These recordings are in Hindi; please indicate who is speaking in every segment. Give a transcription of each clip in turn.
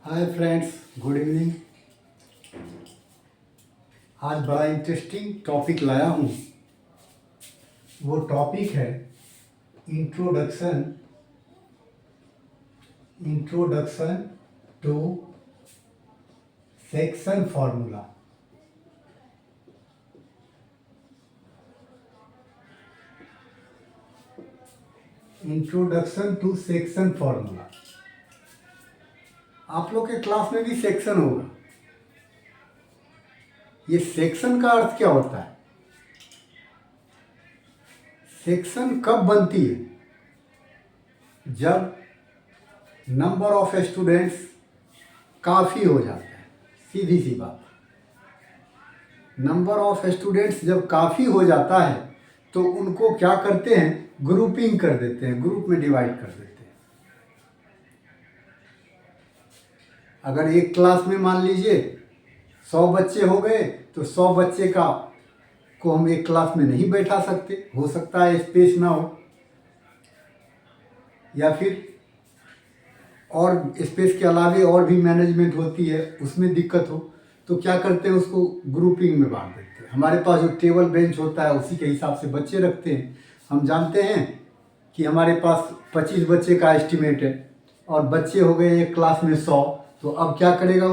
Speaker 1: Hi friends, good evening. आज बड़ा इंटरेस्टिंग टॉपिक लाया हूँ। वो टॉपिक है introduction to section formula. Introduction to section formula. आप लोग के क्लास में भी सेक्शन होगा। ये सेक्शन का अर्थ क्या होता है? सेक्शन कब बनती है? जब नंबर ऑफ स्टूडेंट्स काफ़ी हो जाता है। सीधी सी बात, नंबर ऑफ स्टूडेंट्स जब काफ़ी हो जाता है तो उनको क्या करते हैं? ग्रुपिंग कर देते हैं, ग्रुप में डिवाइड कर देते हैं। अगर एक क्लास में मान लीजिए 100 बच्चे हो गए तो 100 बच्चे को हम एक क्लास में नहीं बैठा सकते। हो सकता है स्पेस ना हो, या फिर और स्पेस के अलावे और भी मैनेजमेंट होती है, उसमें दिक्कत हो तो क्या करते हैं? उसको ग्रुपिंग में बांट देते हैं। हमारे पास जो टेबल बेंच होता है उसी के हिसाब से बच्चे रखते हैं। हम जानते हैं कि हमारे पास 25 बच्चे का एस्टिमेट है और बच्चे हो गए एक क्लास में 100, तो अब क्या करेगा?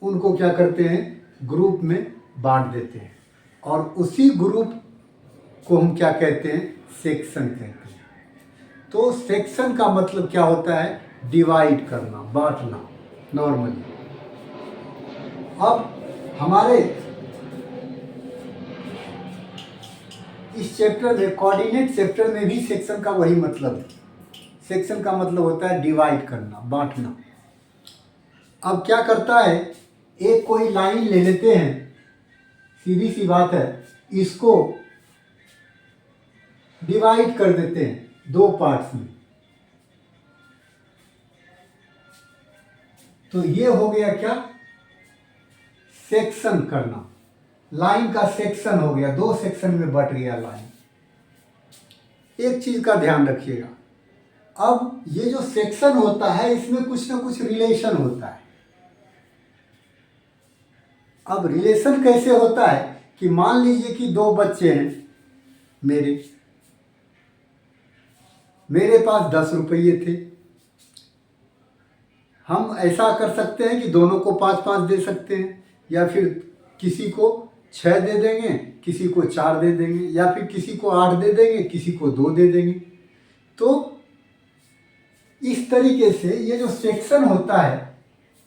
Speaker 1: उनको क्या करते हैं? ग्रुप में बांट देते हैं और उसी ग्रुप को हम क्या कहते हैं? सेक्शन कहते हैं। तो सेक्शन का मतलब क्या होता है? डिवाइड करना, बांटना नॉर्मली। अब हमारे इस चैप्टर में, कोऑर्डिनेट चैप्टर में भी सेक्शन का वही मतलब है। सेक्शन का मतलब होता है डिवाइड करना, बांटना। अब क्या करता है? एक कोई लाइन ले लेते हैं, सीधी सी बात है, इसको डिवाइड कर देते हैं 2 पार्ट्स में। तो ये हो गया क्या? सेक्शन करना। लाइन का सेक्शन हो गया, 2 सेक्शन में बट गया लाइन। एक चीज का ध्यान रखिएगा, अब ये जो सेक्शन होता है इसमें कुछ ना कुछ रिलेशन होता है। अब रिलेशन कैसे होता है कि मान लीजिए कि 2 बच्चे हैं मेरे पास 10 रुपये थे। हम ऐसा कर सकते हैं कि दोनों को 5-5 दे सकते हैं, या फिर किसी को 6 दे देंगे, किसी को 4 दे देंगे, या फिर किसी को 8 दे देंगे, किसी को 2 दे देंगे। तो इस तरीके से ये जो सेक्शन होता है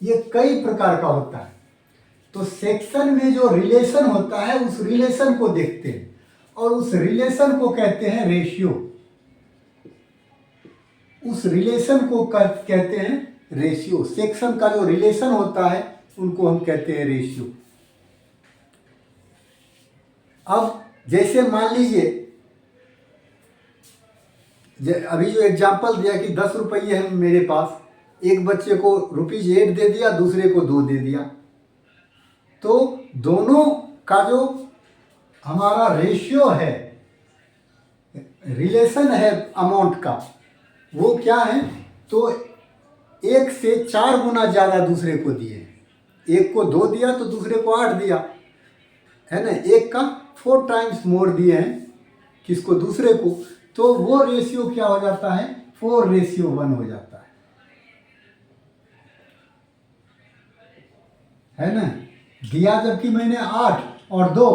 Speaker 1: ये कई प्रकार का होता है। तो सेक्शन में जो रिलेशन होता है उस रिलेशन को देखते हैं और उस रिलेशन को कहते हैं रेशियो। उस रिलेशन को कहते हैं रेशियो। सेक्शन का जो रिलेशन होता है उनको हम कहते हैं रेशियो। अब जैसे मान लीजिए, अभी जो एग्जाम्पल दिया कि 10 रुपये है मेरे पास, एक बच्चे को ₹8 दे दिया, दूसरे को 2 दे दिया, तो दोनों का जो हमारा रेशियो है, रिलेशन है अमाउंट का, वो क्या है? तो 1 से 4 गुना ज़्यादा दूसरे को दिए। एक को 2 दिया तो दूसरे को 8 दिया, है ना? एक का 4 टाइम्स मोर दिए हैं, किसको? दूसरे को। तो वो रेशियो क्या हो जाता है? 4:1 हो जाता है ना? दिया जबकि मैंने 8 और 2,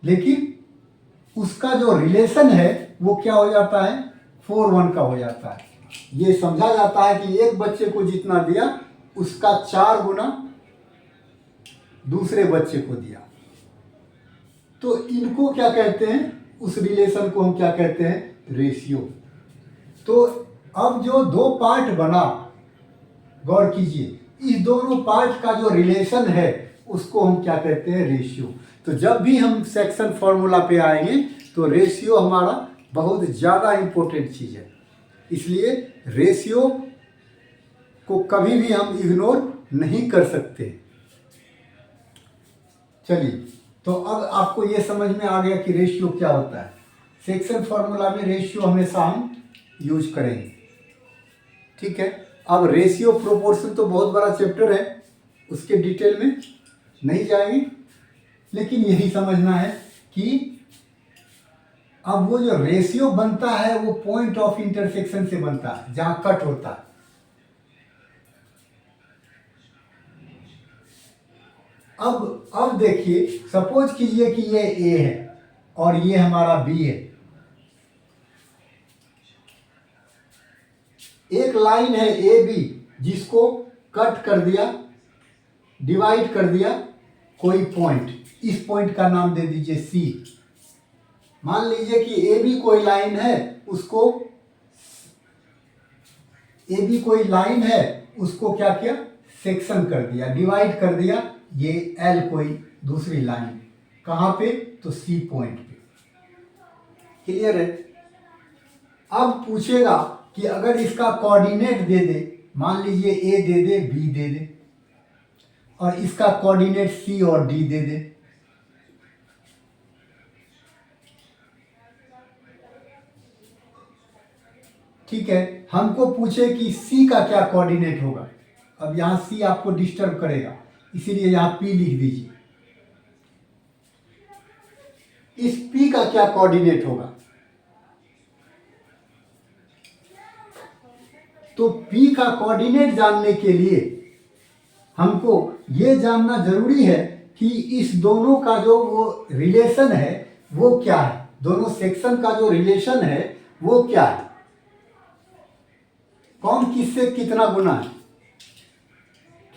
Speaker 1: लेकिन उसका जो रिलेशन है वो क्या हो जाता है? 4:1 का हो जाता है। ये समझा जाता है कि एक बच्चे को जितना दिया उसका 4 गुना दूसरे बच्चे को दिया। तो इनको क्या कहते हैं? उस रिलेशन को हम क्या कहते हैं? रेशियो। तो अब जो 2 पार्ट बना, गौर कीजिए, इस दोनों पार्ट का जो रिलेशन है उसको हम क्या कहते हैं? रेशियो। तो जब भी हम सेक्शन फॉर्मूला पे आएंगे तो रेशियो हमारा बहुत ज़्यादा इम्पोर्टेंट चीज़ है, इसलिए रेशियो को कभी भी हम इग्नोर नहीं कर सकते। चलिए, तो अब आपको ये समझ में आ गया कि रेशियो क्या होता है। सेक्शन फॉर्मूला में रेशियो हमेशा हम यूज करेंगे, ठीक है। अब रेशियो प्रोपोर्शन तो बहुत बड़ा चैप्टर है, उसके डिटेल में नहीं जाएंगे, लेकिन यही समझना है कि अब वो जो रेशियो बनता है वो पॉइंट ऑफ इंटरसेक्शन से बनता है, जहां कट होता है। अब देखिए, सपोज कीजिए कि ये ए है और ये हमारा बी है। एक लाइन है ए बी जिसको कट कर दिया, डिवाइड कर दिया कोई पॉइंट, इस पॉइंट का नाम दे दीजिए सी। मान लीजिए कि ए बी कोई लाइन है, उसको ए बी कोई लाइन है, उसको क्या किया, सेक्शन कर दिया, डिवाइड कर दिया, ये एल कोई दूसरी लाइन, कहाँ पे, तो सी पॉइंट पे। क्लियर है। अब पूछेगा कि अगर इसका कोऑर्डिनेट दे दे, मान लीजिए ए दे दे, बी दे दे, और इसका कोऑर्डिनेट सी और डी दे दे, ठीक है। हमको पूछे कि सी का क्या कोऑर्डिनेट होगा। अब यहां सी आपको डिस्टर्ब करेगा, इसीलिए यहां पी लिख दीजिए। इस पी का क्या कोऑर्डिनेट होगा, तो पी का कोऑर्डिनेट जानने के लिए हमको ये जानना जरूरी है कि इस दोनों का जो वो रिलेशन है वो क्या है, दोनों सेक्शन का जो रिलेशन है वो क्या है, कौन किससे कितना गुना है।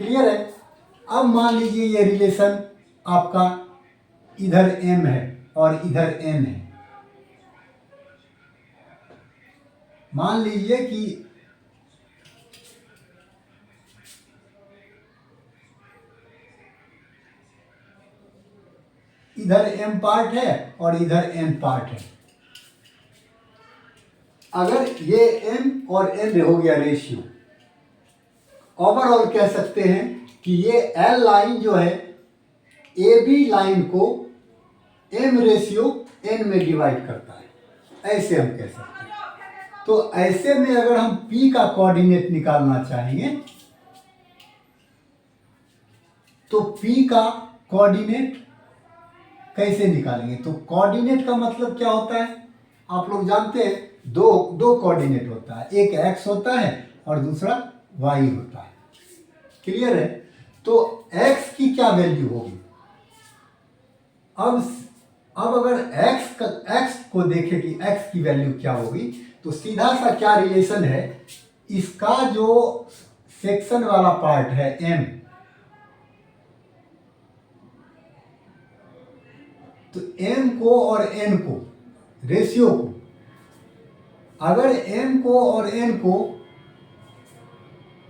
Speaker 1: क्लियर है। अब मान लीजिए ये रिलेशन आपका इधर m है और इधर n है। मान लीजिए कि इधर m पार्ट है और इधर n पार्ट है। अगर ये m और n हो गया रेशियो, ओवरऑल कह सकते हैं कि ये L लाइन जो है ए बी लाइन को m रेशियो n में डिवाइड करता है, ऐसे हम कह सकते हैं। तो ऐसे में अगर हम P का कोऑर्डिनेट निकालना चाहेंगे तो P का कोऑर्डिनेट कैसे निकालेंगे, तो कोऑर्डिनेट का मतलब क्या होता है, आप लोग जानते हैं, दो कोऑर्डिनेट होता है, एक x होता है और दूसरा y होता है। क्लियर है। तो x की क्या वैल्यू होगी, अब अगर x को देखें कि x की वैल्यू क्या होगी, तो सीधा सा क्या रिलेशन है, इसका जो सेक्शन वाला पार्ट है m, तो m को और n को, रेशियो को, अगर m को और n को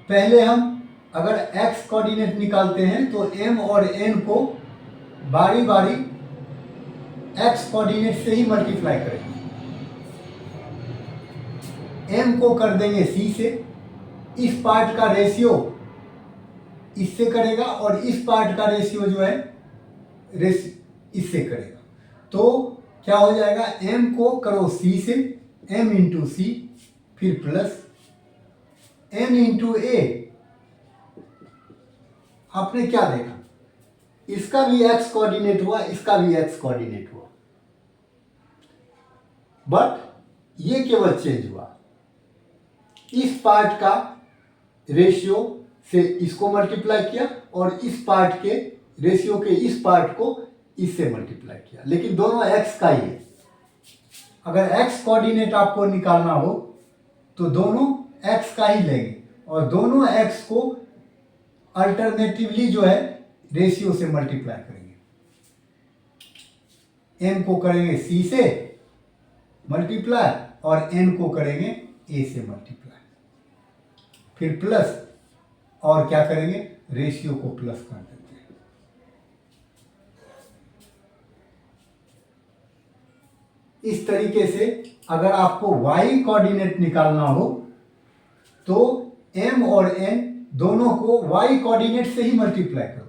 Speaker 1: पहले हम अगर x कोऑर्डिनेट निकालते हैं तो m और n को बारी बारी x कोऑर्डिनेट से ही मल्टीप्लाई करेंगे। m को कर देंगे c से, इस पार्ट का रेशियो इससे करेगा और इस पार्ट का रेशियो जो है इससे करेगा। तो क्या हो जाएगा, m को करो c से, m इंटू सी, फिर प्लस n इंटू a। आपने क्या देखा, इसका भी x कोऑर्डिनेट हुआ, इसका भी x कोऑर्डिनेट हुआ, बट ये केवल चेंज हुआ, इस पार्ट का रेशियो से इसको मल्टीप्लाई किया और इस पार्ट के रेशियो के इस पार्ट को इससे मल्टीप्लाई किया, लेकिन दोनों x का ही है। अगर x कोऑर्डिनेट आपको निकालना हो तो दोनों x का ही लेंगे और दोनों x को अल्टरनेटिवली जो है रेशियो से मल्टीप्लाई करेंगे। m को करेंगे c से मल्टीप्लाई और n को करेंगे a से मल्टीप्लाई, फिर प्लस, और क्या करेंगे, रेशियो को प्लस कर देते हैं। इस तरीके से अगर आपको y कोऑर्डिनेट निकालना हो तो m और n दोनों को y कोऑर्डिनेट से ही मल्टीप्लाई करो।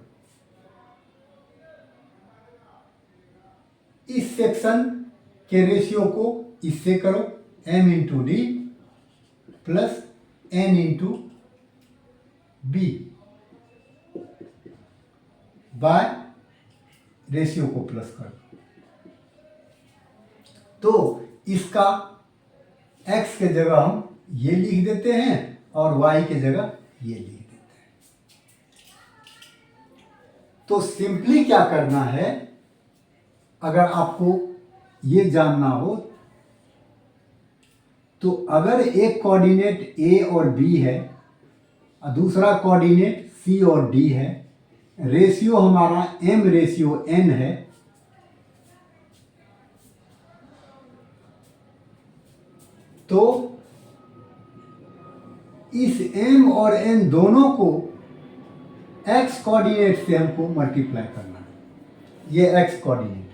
Speaker 1: इस सेक्शन के रेशियो को इससे करो, m into D plus n into B by ratio को प्लस कर दो। तो इसका x के जगह हम ये लिख देते हैं और y के जगह ये लिख देते हैं। तो सिंपली क्या करना है, अगर आपको ये जानना हो तो अगर एक कोऑर्डिनेट a और b है और दूसरा कोऑर्डिनेट c और d है, रेशियो हमारा m रेशियो n है, तो इस m और n दोनों को x कोऑर्डिनेट से हमको मल्टीप्लाई करना है। ये x कोऑर्डिनेट,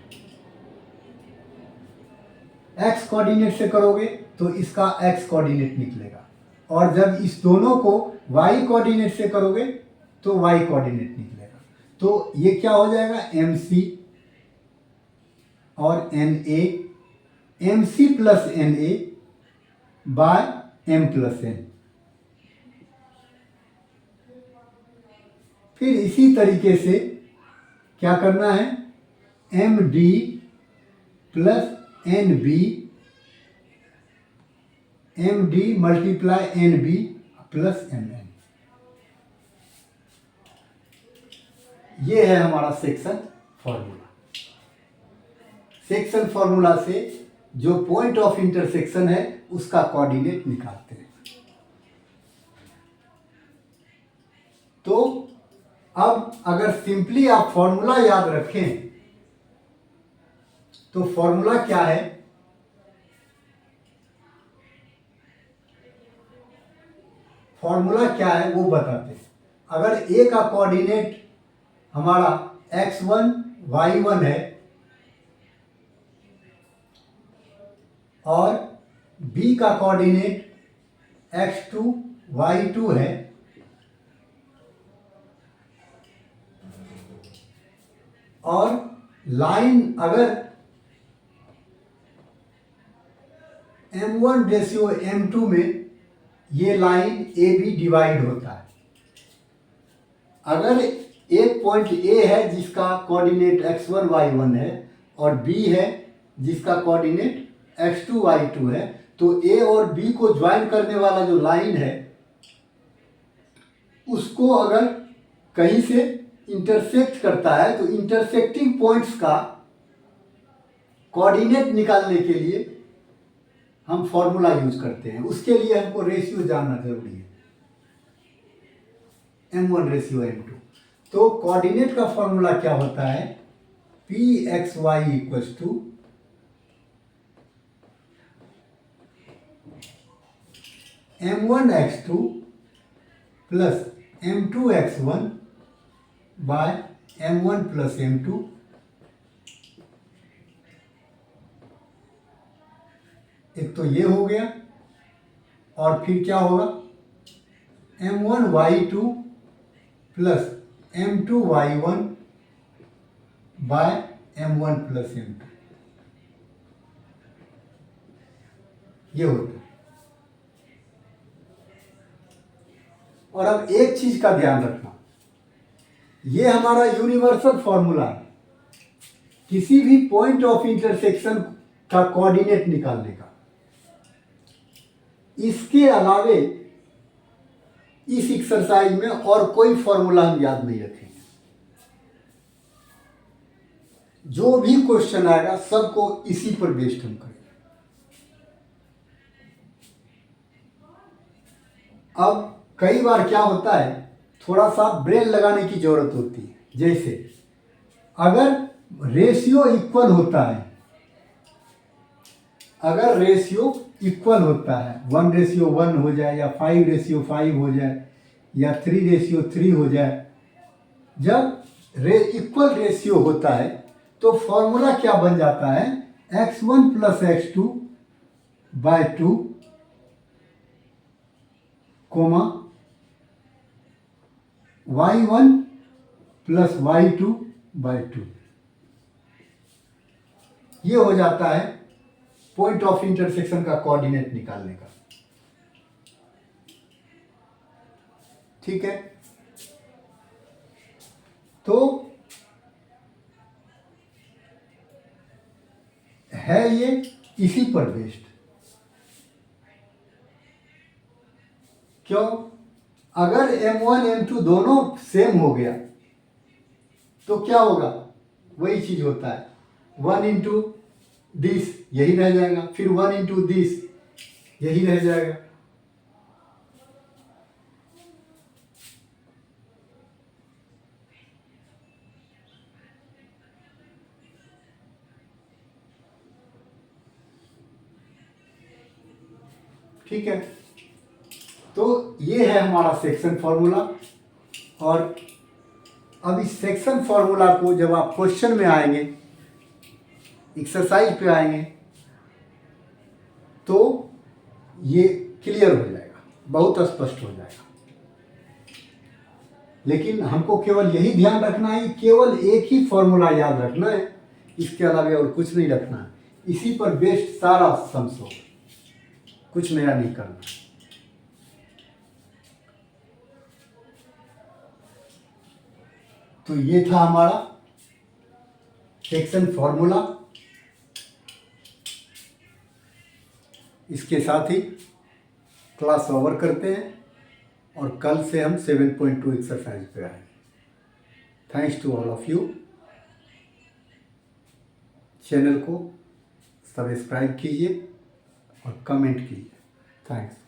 Speaker 1: x कोऑर्डिनेट से करोगे तो इसका x कोऑर्डिनेट निकलेगा, और जब इस दोनों को y कोऑर्डिनेट से करोगे तो y कोऑर्डिनेट निकलेगा। तो ये क्या हो जाएगा, mc और na, mc plus na by m plus n। फिर इसी तरीके से क्या करना है, md plus nb, md multiply nb plus mn। ये है हमारा सेक्शन फॉर्मूला। सेक्शन फॉर्मूला से जो पॉइंट ऑफ इंटरसेक्शन है उसका कोऑर्डिनेट निकालते हैं। तो अब अगर सिंपली आप फॉर्मूला याद रखें तो फॉर्मूला क्या है, फॉर्मूला क्या है वो बताते हैं। अगर a का कोऑर्डिनेट हमारा x1 y1 है और b का कोऑर्डिनेट x2 y2 है, और लाइन अगर m1 रेशियो m2 में ये लाइन ए बी डिवाइड होता है। अगर एक पॉइंट ए है जिसका कोऑर्डिनेट x1 y1 है और बी है जिसका कोऑर्डिनेट x2 y2 है, तो ए और बी को ज्वाइन करने वाला जो लाइन है उसको अगर कहीं से इंटरसेक्ट करता है तो इंटरसेक्टिंग पॉइंट्स का कोऑर्डिनेट निकालने के लिए हम फॉर्मूला यूज करते हैं। उसके लिए हमको रेशियो जानना जरूरी है, m1 रेशियो m2। तो कोऑर्डिनेट का फॉर्मूला क्या होता है, pxy equals to m1x2 plus m2x1 by m1 plus m2 एक तो ये हो गया, और फिर क्या होगा m1y2 plus m2y1 bye m1 plus m2, ये होता है। और अब एक चीज का ध्यान रखना, ये हमारा यूनिवर्सल फॉर्मूला है किसी भी पॉइंट ऑफ इंटरसेक्शन का कोऑर्डिनेट निकालने का। इसके अलावे इस एक्सरसाइज में और कोई फॉर्मूला हम याद नहीं रखेंगे। जो भी क्वेश्चन आएगा सबको इसी पर बेस्ड हम करेंगे। अब कई बार क्या होता है, थोड़ा सा ब्रेन लगाने की जरूरत होती है। जैसे अगर रेशियो इक्वल होता है, अगर रेशियो इक्वल होता है 1:1 हो जाए या 5:5 हो जाए या 3:3 हो जाए, जब इक्वल रेशियो होता है तो फॉर्मूला क्या बन जाता है, x1 plus x2 by 2 comma y1 plus y2 by 2। ये हो जाता है पॉइंट ऑफ इंटरसेक्शन का कोऑर्डिनेट निकालने का। ठीक है। तो है ये इसी पर बेस्ड। क्यों? अगर M1 M2 दोनों सेम हो गया तो क्या होगा? वही चीज होता है, 1 इंटू दिस यही रह जाएगा, फिर 1 इंटू दिस यही रह जाएगा। ठीक है, तो ये है हमारा सेक्शन फॉर्मूला। और अब इस सेक्शन फॉर्मूला को जब आप क्वेश्चन में आएंगे, एक्सरसाइज पे आएंगे, तो ये क्लियर हो जाएगा, बहुत स्पष्ट हो जाएगा। लेकिन हमको केवल यही ध्यान रखना है, केवल एक ही फॉर्मूला याद रखना है, इसके अलावा और कुछ नहीं रखना है। इसी पर बेस्ड सारा सम्स हो, कुछ नया नहीं करना। तो ये था हमारा सेक्शन फॉर्मूला। इसके साथ ही क्लास ओवर करते हैं और कल से हम 7.2 एक्सरसाइज पे आएंगे। Thanks to all of you. Channel को सब्सक्राइब कीजिए और कमेंट कीजिए। थैंक्स।